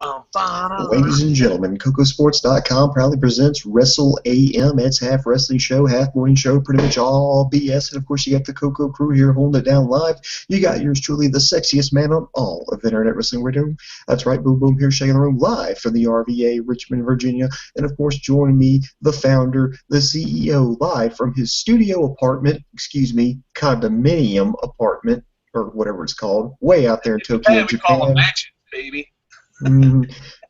Ladies and gentlemen, CocoSports.com proudly presents Wrestle AM. It's half wrestling show, half morning show, pretty much all BS. And of course, you got the Coco crew here holding it down live. You got yours truly, the sexiest man on all of Internet Wrestling Radio. That's right, Boom Boom here, shaking the room live from the RVA, Richmond, Virginia. And of course, joining me, the founder, the CEO, live from his studio apartment, condominium apartment, or whatever it's called, way out there in Tokyo, we call them mansions, baby.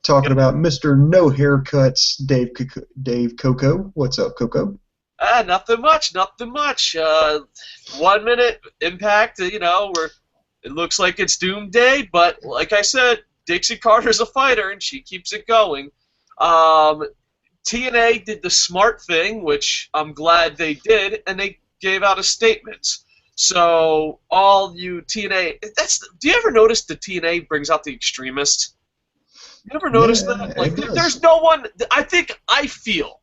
Talking about Mr. No Haircuts, Dave Coco. What's up, Coco? Nothing much. 1 minute Impact. It looks like it's doomsday, but like I said, Dixie Carter's a fighter, and she keeps it going. TNA did the smart thing, which I'm glad they did, and they gave out a statement. So all you TNA, do you ever notice the TNA brings out the extremists? You ever notice that? Like, there's no one. I feel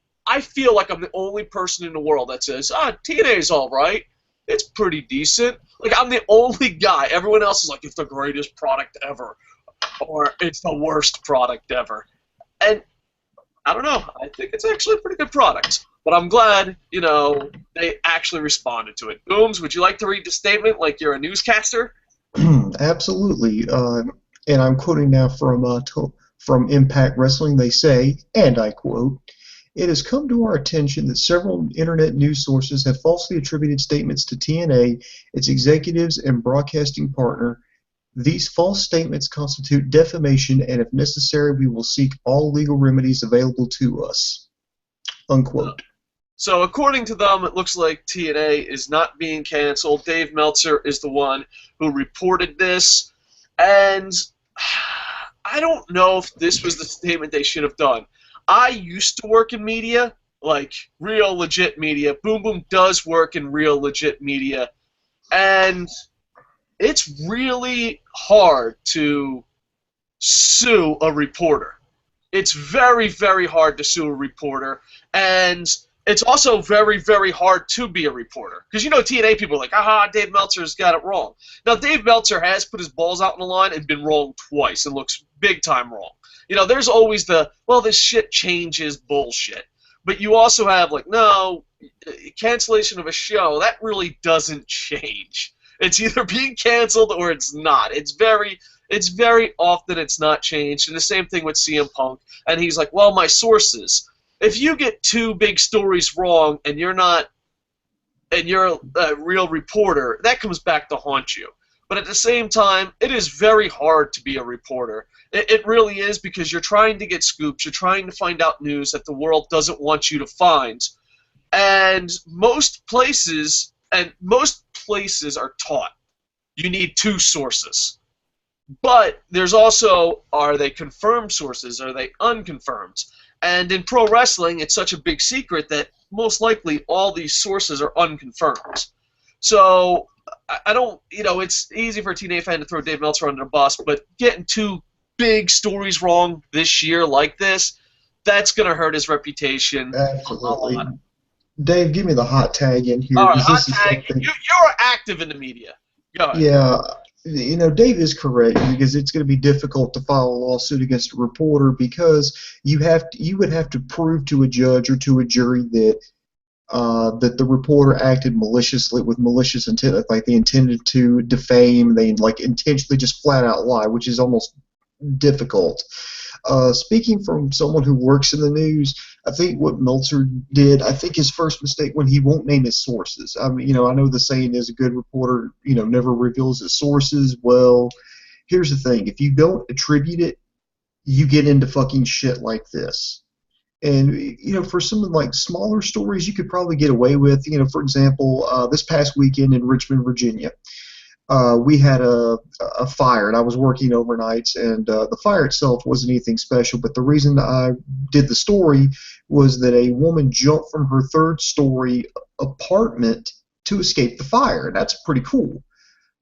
like I'm the only person in the world that says, TNA's all right. It's pretty decent. Like, I'm the only guy. Everyone else is like, it's the greatest product ever, or it's the worst product ever. And I don't know. I think it's actually a pretty good product. But I'm glad, they actually responded to it. Booms, would you like to read the statement like you're a newscaster? Absolutely. And I'm quoting now from Impact Wrestling. They say, and I quote, "It has come to our attention that several internet news sources have falsely attributed statements to TNA, its executives, and broadcasting partner. These false statements constitute defamation, and if necessary, we will seek all legal remedies available to us." Unquote. So according to them, it looks like TNA is not being canceled. Dave Meltzer is the one who reported this, and I don't know if this was the statement they should have done. I used to work in media, like real legit media. Boom Boom does work in real legit media, and it's really hard to sue a reporter. It's very, very hard to sue a reporter, and it's also very, very hard to be a reporter. Because, TNA people are like, Dave Meltzer's got it wrong. Now, Dave Meltzer has put his balls out on the line and been wrong twice and looks big time wrong. There's always this shit changes bullshit. But you also have, no, cancellation of a show, that really doesn't change. It's either being canceled or it's not. It's very often it's not changed. And the same thing with CM Punk. And he's like, well, my sources. If you get two big stories wrong and you're a real reporter, that comes back to haunt you. But at the same time, it is very hard to be a reporter. It really is, because you're trying to get scoops. You're trying to find out news that the world doesn't want you to find. And most places are taught you need two sources. But there's also, are they confirmed sources? Are they unconfirmed? And in pro wrestling, it's such a big secret that most likely all these sources are unconfirmed. So I don't, it's easy for a TNA fan to throw Dave Meltzer under the bus, but getting two big stories wrong this year like this, that's going to hurt his reputation. Absolutely. Dave, give me the hot tag in here. All right, hot tag. You're active in the media. Go ahead. Yeah. Dave is correct, because it's going to be difficult to file a lawsuit against a reporter, because you would have to prove to a judge or to a jury that the reporter acted maliciously, with malicious intent, like they intended to defame, they intentionally just flat out lie, which is almost difficult. Speaking from someone who works in the news, I think what Meltzer did, I think his first mistake when he won't name his sources. I know the saying is a good reporter, never reveals his sources. Well, here's the thing. If you don't attribute it, you get into fucking shit like this. And, for some smaller stories, you could probably get away with, for example, this past weekend in Richmond, Virginia, we had a fire, and I was working overnights, and the fire itself wasn't anything special, but the reason I did the story was that a woman jumped from her third-story apartment to escape the fire. That's pretty cool.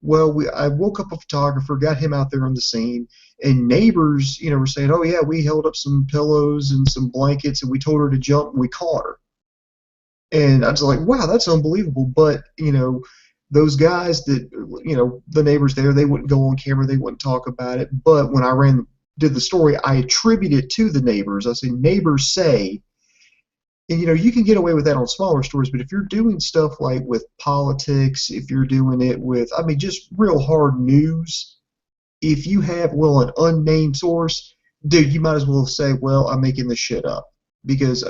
Well, I woke up a photographer, got him out there on the scene, and neighbors, were saying, oh, yeah, we held up some pillows and some blankets, and we told her to jump, and we caught her. And I was like, wow, that's unbelievable, but, those guys that, the neighbors there, they wouldn't go on camera, they wouldn't talk about it. But when I ran did the story, I attribute it to the neighbors. I say neighbors say, and you can get away with that on smaller stories, but if you're doing stuff like with politics, if you're doing it with, I mean, just real hard news, if you have, well, an unnamed source, dude, you might as well say, well, I'm making this shit up. Because,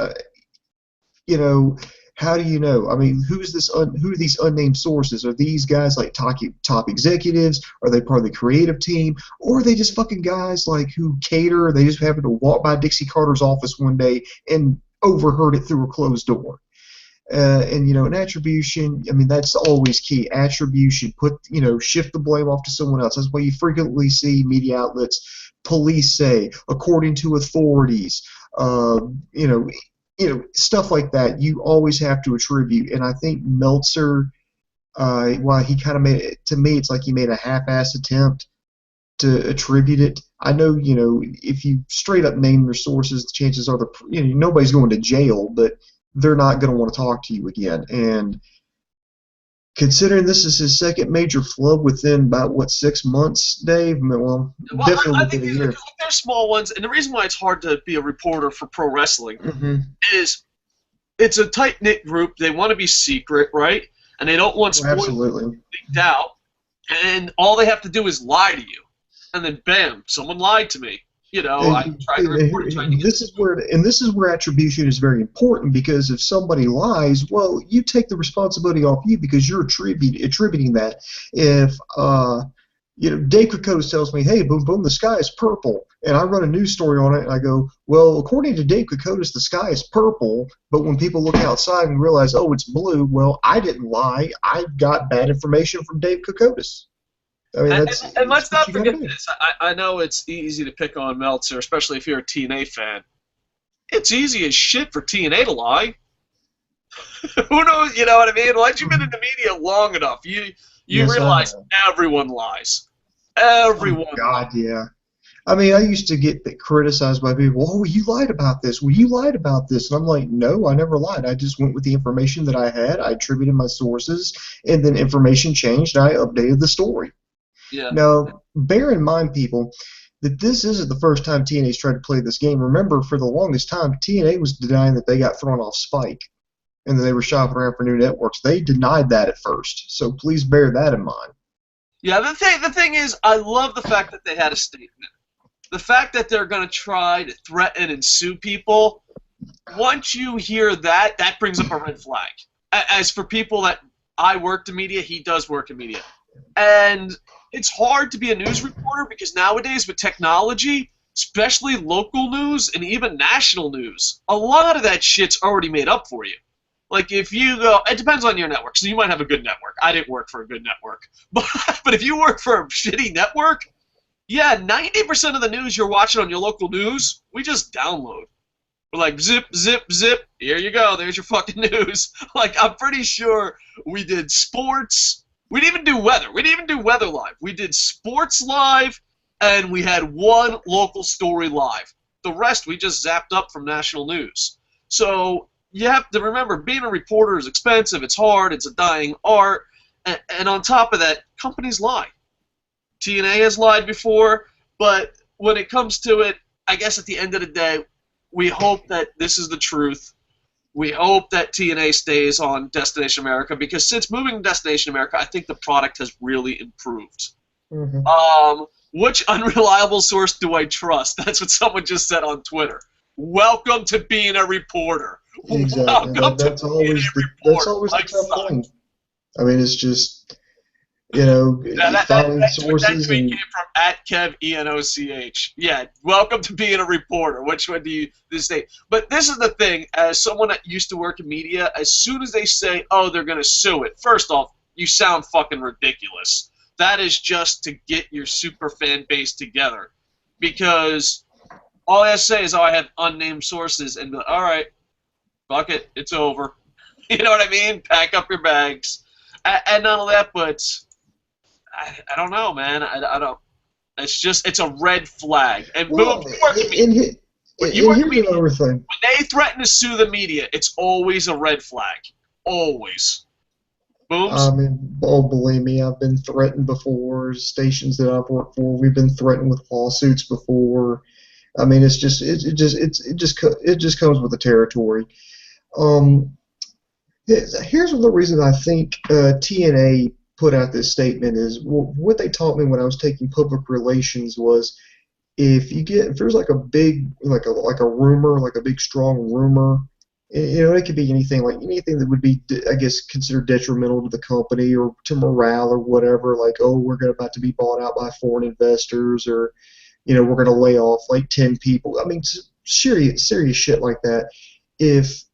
how do you know? I mean, who are these unnamed sources? Are these guys like top executives? Are they part of the creative team? Or are they just fucking guys like who cater? They just happened to walk by Dixie Carter's office one day and overheard it through a closed door. And attribution, I mean, that's always key. Attribution, shift the blame off to someone else. That's why you frequently see media outlets, police say, according to authorities, stuff like that. You always have to attribute. And I think Meltzer, while he kind of made it, to me, it's like he made a half-ass attempt to attribute it. I know, if you straight up name your sources, the chances are nobody's going to jail, but they're not going to want to talk to you again. And considering this is his second major flub within about 6 months, Dave. Well, definitely I within think a year. they're small ones, and the reason why it's hard to be a reporter for pro wrestling is it's a tight knit group. They want to be secret, right? And they don't want spoilers leaked out. And all they have to do is lie to you, and then bam, someone lied to me. I tried to report it. This is where attribution is very important, because if somebody lies, well, you take the responsibility off you because you're attributing that. If Dave Kokotis tells me, hey, boom, boom, the sky is purple, and I run a news story on it, and I go, well, according to Dave Kokotis, the sky is purple, but when people look outside and realize, oh, it's blue, well, I didn't lie. I got bad information from Dave Kokotis. I mean, and let's not forget this. I know it's easy to pick on Meltzer, especially if you're a TNA fan. It's easy as shit for TNA to lie. Who knows? You know what I mean? Once you've been in the media long enough, you realize everyone lies. Everyone. Oh, God, yeah. I mean, I used to get criticized by people. Oh, you lied about this. Well, you lied about this. And I'm like, no, I never lied. I just went with the information that I had. I attributed my sources, and then information changed, and I updated the story. Yeah. Now, bear in mind, people, that this isn't the first time TNA's tried to play this game. Remember, for the longest time, TNA was denying that they got thrown off Spike and that they were shopping around for new networks. They denied that at first, so please bear that in mind. Yeah, the thing is, I love the fact that they had a statement. The fact that they're going to try to threaten and sue people, once you hear that, that brings up a red flag. As for people that I worked in media, he does work in media. And it's hard to be a news reporter because nowadays with technology, especially local news and even national news, a lot of that shit's already made up for you. Like if you go, it depends on your network. So you might have a good network. I didn't work for a good network. But if you work for a shitty network, yeah, 90% of the news you're watching on your local news, we just download. We're like, zip, zip, zip, here you go, there's your fucking news. Like, I'm pretty sure we did sports. We didn't even do weather. We didn't even do weather live. We did sports live, and we had one local story live. The rest we just zapped up from national news. So you have to remember, being a reporter is expensive. It's hard. It's a dying art. And on top of that, companies lie. TNA has lied before, but when it comes to it, I guess at the end of the day, we hope that this is the truth. We hope that TNA stays on Destination America, because since moving to Destination America, I think the product has really improved. Mm-hmm. Which unreliable source do I trust? That's what someone just said on Twitter. Welcome to being a reporter. Exactly. That's always the tough thing. I mean, it's just, finding sources. That tweet came from @KevENOCH. Yeah, welcome to being a reporter. Which one do you say? But this is the thing, as someone that used to work in media, as soon as they say, oh, they're going to sue it, first off, you sound fucking ridiculous. That is just to get your super fan base together. Because all I have to say is, oh, I have unnamed sources, and be like, all right, fuck it, it's over. You know what I mean? Pack up your bags. And not only that, but I don't know, man. I don't. It's a red flag. And well, here's another thing. When they threaten to sue the media, it's always a red flag. Always. Booms? I mean, oh, believe me, I've been threatened before. Stations that I've worked for, we've been threatened with lawsuits before. I mean, it just comes with the territory. Um, Here's the reason I think TNA put out this statement is what they taught me when I was taking public relations was if there's like a big like a rumor, like a big strong rumor, it could be anything, like anything that would be, I guess, considered detrimental to the company or to morale or whatever, like, oh, we're about to be bought out by foreign investors, or we're going to lay off like 10 people. I mean, serious shit like that. If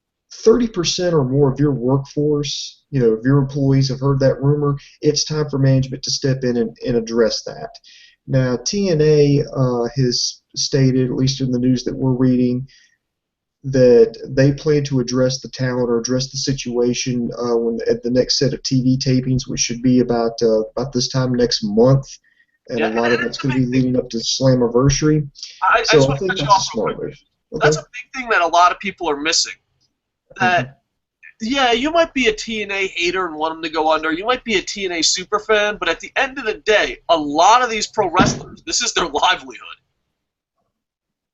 30% or more of your workforce, of your employees have heard that rumor, it's time for management to step in and address that. Now, TNA has stated, at least in the news that we're reading, that they plan to address the talent or address the situation at the next set of TV tapings, which should be about this time next month, and a Yeah, lot of and that's going to be leading up to Slammiversary. I just So I want to think cut you that's a off real smart quick. move. Okay. That's a big thing that a lot of people are missing. Mhm. That, yeah, you might be a TNA hater and want them to go under. You might be a TNA super fan, but at the end of the day, a lot of these pro wrestlers, this is their livelihood.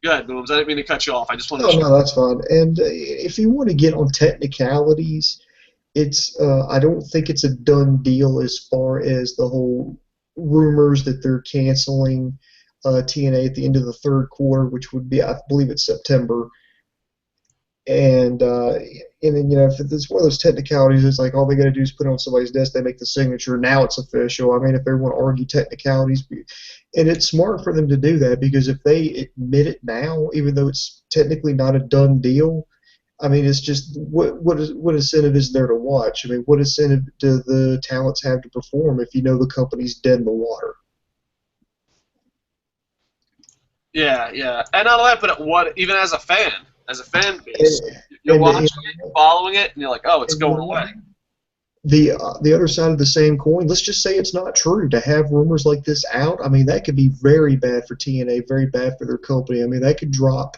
Go ahead, Booms. I didn't mean to cut you off. I just wanted Oh, to. no, that's fine. And if you want to get on technicalities, I don't think it's a done deal as far as the whole rumors that they're canceling TNA at the end of the third quarter, which would be, I believe it's September. And and then, if it's one of those technicalities, it's like all they got to do is put it on somebody's desk, they make the signature, now it's official. I mean, if they want to argue technicalities, and it's smart for them to do that, because if they admit it now, even though it's technically not a done deal, I mean, it's just what incentive is there to watch? I mean, what incentive do the talents have to perform if you know the company's dead in the water? Yeah, yeah. And not only that, but what, even as a fan base, And you're and, watching it, you're following it, and you're like, oh, it's and going away. the other side of the same coin, let's just say it's not true. To have rumors like this out, I mean, that could be very bad for TNA, very bad for their company. I mean, that could drop,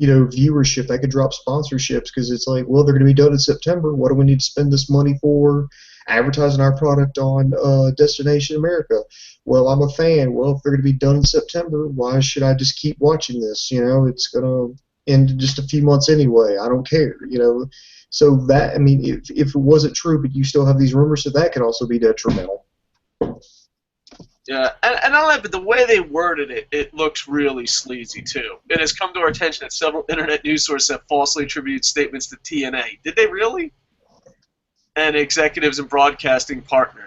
viewership, that could drop sponsorships, because it's like, well, they're going to be done in September. What do we need to spend this money for? Advertising our product on Destination America. Well, I'm a fan. Well, if they're going to be done in September, why should I just keep watching this? It's going to end in just a few months anyway. I don't care. So that, I mean, if it wasn't true, but you still have these rumors, so that could also be detrimental. Yeah, and not only that, but the way they worded it, it looks really sleazy too. It has come to our attention that several internet news sources have falsely attributed statements to TNA. Did they really? And executives and broadcasting partner.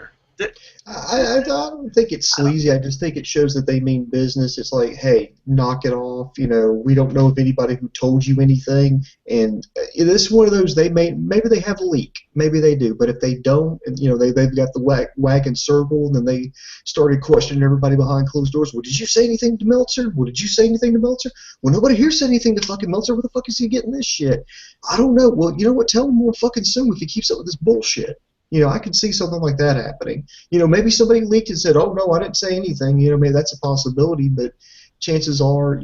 I don't think it's sleazy. I just think it shows that they mean business. It's like, hey, knock it off. We don't know of anybody who told you anything. And this is one of those, maybe they have a leak. Maybe they do. But if they don't, and, they've got the wagon circled, and they started questioning everybody behind closed doors. Well, did you say anything to Meltzer? Well, did you say anything to Meltzer? Well, nobody here said anything to fucking Meltzer. Where the fuck is he getting this shit? I don't know. Well, you know what? Tell him more fucking soon if he keeps up with this bullshit. I could see something like that happening. Maybe somebody leaked and said, "Oh no, I didn't say anything." Maybe that's a possibility, but chances are,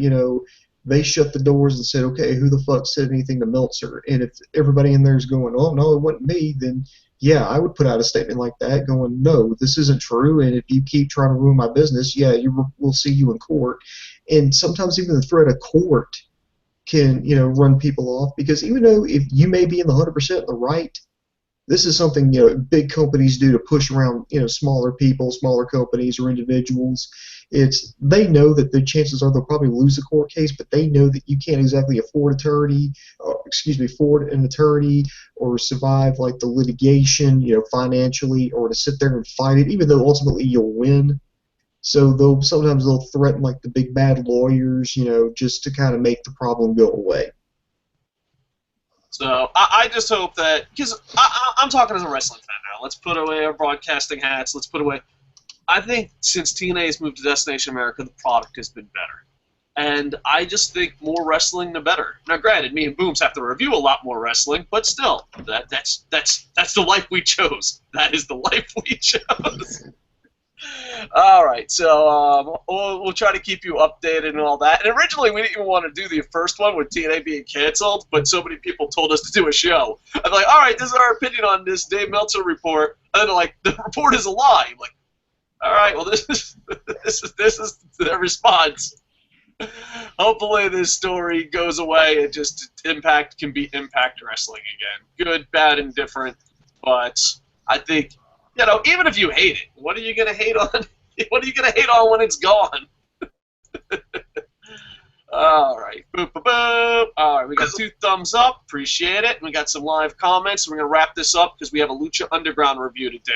they shut the doors and said, "Okay, who the fuck said anything to Meltzer?" And if everybody in there is going, "Oh no, it wasn't me," then yeah, I would put out a statement like that, going, "No, this isn't true." And if you keep trying to ruin my business, yeah, we'll see you in court. And sometimes even the threat of court can, run people off, because even though if you may be in the 100% in the right, this is something big companies do to push around smaller people, smaller companies or individuals. They know that the chances are they'll probably lose a court case, but they know that you can't exactly afford an attorney or survive like the litigation, financially, or to sit there and fight it, even though ultimately you'll win. So sometimes they'll threaten like the big bad lawyers, just to kind of make the problem go away. So I just hope that, because I'm talking as a wrestling fan now. Let's put away our broadcasting hats. Let's put away. I think since TNA has moved to Destination America, the product has been better. And I just think more wrestling, the better. Now, granted, me and Booms have to review a lot more wrestling, but still, that's the life we chose. That is the life we chose. All right, so we'll try to keep you updated and all that. And originally, we didn't even want to do the first one with TNA being canceled, but so many people told us to do a show. I'm like, all right, this is our opinion on this Dave Meltzer report, and then they're like, the report is a lie. I'm like, all right, well, this is the response. Hopefully, this story goes away and just Impact can be Impact Wrestling again. Good, bad, and different, but I think. Even if you hate it, what are you gonna hate on? What are you gonna hate on when it's gone? All right, boop, boop, boop. All right, we got 2 thumbs up. Appreciate it. We got some live comments. We're gonna wrap this up because we have a Lucha Underground review to do.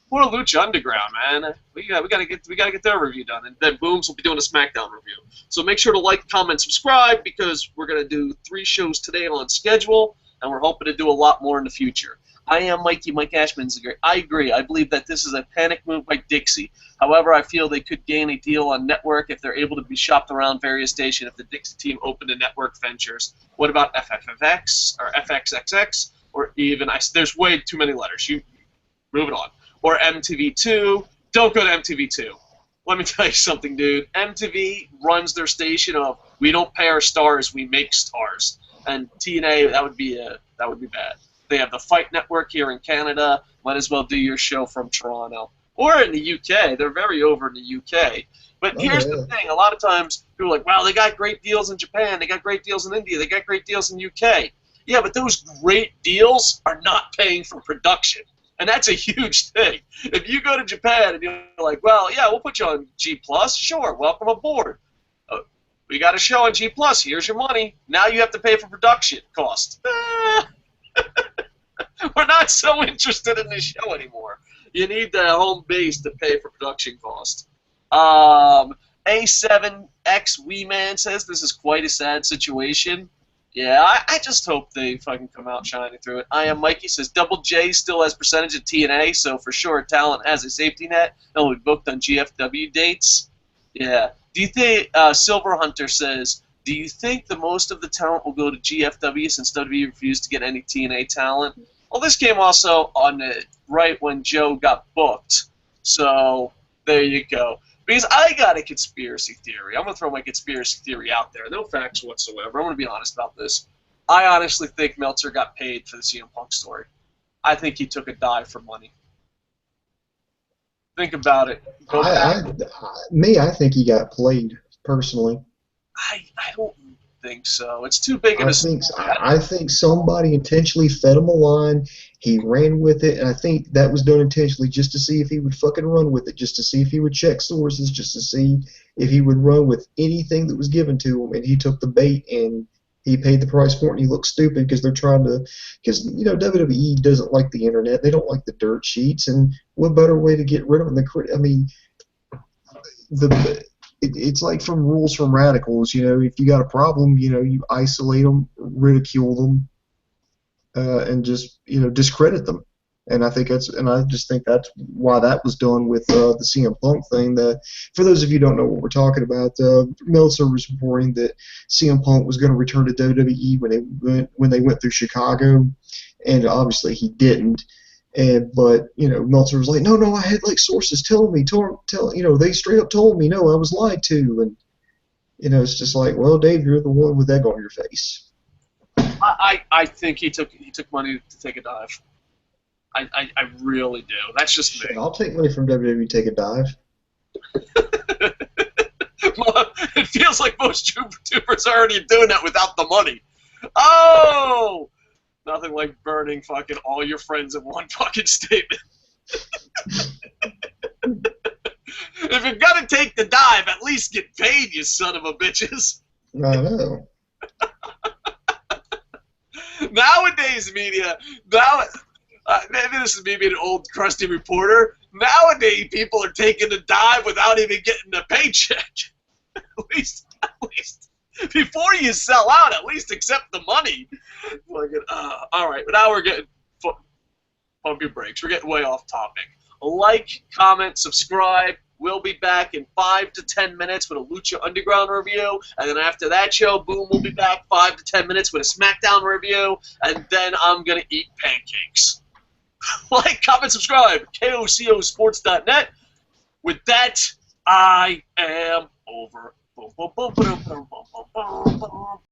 What a Lucha Underground, man! We gotta get their review done, and then Booms will be doing a SmackDown review. So make sure to like, comment, subscribe because we're gonna do 3 shows today on schedule, and we're hoping to do a lot more in the future. I am Mikey. Mike Ashman's agree. I agree. I believe that this is a panic move by Dixie. However, I feel they could gain a deal on network if they're able to be shopped around various stations if the Dixie team opened a network ventures. What about FFFX or FXXX or even there's way too many letters. You move it on. Or MTV2. Don't go to MTV2. Let me tell you something, dude. MTV runs their station of we don't pay our stars, we make stars. And TNA that would be bad. They have the Fight Network here in Canada. Might as well do your show from Toronto. Or in the UK. They're very over in the UK. But here's the thing. A lot of times people are like, wow, they got great deals in Japan. They got great deals in India. They got great deals in UK. Yeah, but those great deals are not paying for production. And that's a huge thing. If you go to Japan and you're like, well, yeah, we'll put you on G+. Sure, welcome aboard. We got a show on G+. Here's your money. Now you have to pay for production cost. We're not so interested in this show anymore. You need the home base to pay for production cost. A7X Weeman says this is quite a sad situation. Yeah, I just hope they fucking come out shining through it. I am Mikey says Double J still has percentage of TNA, so for sure talent has a safety net and will be booked on GFW dates. Yeah. Do you think Silver Hunter says? Do you think the most of the talent will go to GFW since WWE refused to get any TNA talent? Well, this came also on right when Joe got booked. So there you go. Because I got a conspiracy theory. I'm going to throw my conspiracy theory out there. No facts whatsoever. I'm going to be honest about this. I honestly think Meltzer got paid for the CM Punk story. I think he took a dive for money. Think about it. I think he got played, personally. I don't think so. It's too big of a I think somebody intentionally fed him a line. He ran with it, and I think that was done intentionally just to see if he would fucking run with it, just to see if he would check sources, just to see if he would run with anything that was given to him. And he took the bait, and he paid the price for it, and he looked stupid because they're trying to – because, WWE doesn't like the internet. They don't like the dirt sheets, and what better way to get rid of them than – I mean, it's like from rules from radicals. If you got a problem, you isolate them, ridicule them, and just discredit them. And I just think that's why that was done with the CM Punk thing. That for those of you who don't know what we're talking about, Meltzer was reporting that CM Punk was going to return to WWE when they went through Chicago, and obviously he didn't. But Meltzer was like, no, I had sources telling me, they straight up told me, no, I was lied to, and it's just like, well, Dave, you're the one with egg on your face. I think he took money to take a dive. I really do. That's just me. I'll take money from WWE to take a dive. Well, it feels like most YouTubers are already doing that without the money. Oh. Nothing like burning fucking all your friends in one fucking statement. If you're gonna take the dive, at least get paid, you son of a bitches. I know. Nowadays, media, maybe this is me being an old crusty reporter. Nowadays, people are taking the dive without even getting a paycheck. At least. Before you sell out, at least accept the money. All right, but now we're getting pump your brakes. We're getting way off topic. Like, comment, subscribe. We'll be back in 5 to 10 minutes with a Lucha Underground review, and then after that show, boom, we'll be back 5 to 10 minutes with a SmackDown review, and then I'm gonna eat pancakes. Like, comment, subscribe. KOCOsports.net. With that, I am over. Boom, boom, boom, boom, boom, boom, boom, boom, boom.